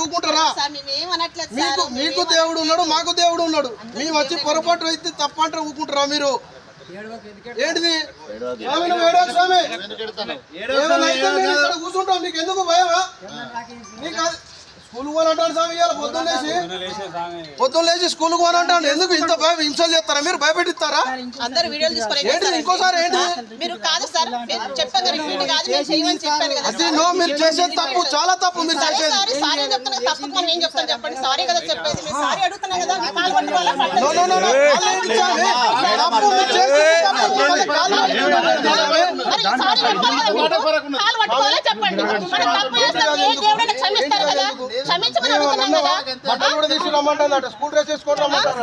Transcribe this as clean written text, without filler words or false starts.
ఊకుంటారా? మీకు దేవుడు ఉన్నాడు, మాకు దేవుడు ఉన్నాడు. మేము వచ్చి పొరపాటు అయితే తప్ప అంటే ఊకుంటారా మీరు? ఏంటిది కూర్చుంటాం. నీకు ఎందుకు భయమా? నీకు స్కూల్ పోనంటాడు స్వామి. ఇవాళ పొద్దున్న లేచి స్కూల్ పోనంటాడు. ఎందుకు ఇంత భయం హింసలు చేస్తారా మీరు? భయపెట్టిస్తారా? ఏంటిది ఇంకోసారి ఏంటిది? అది నో, మీరు చేసేది తప్పు, చాలా తప్పు మీరు చేసేది. బట్టలు కూడా తీసి రమ్మంటారు. స్కూల్ డ్రెస్ వేసుకొని రమ్మంటారు.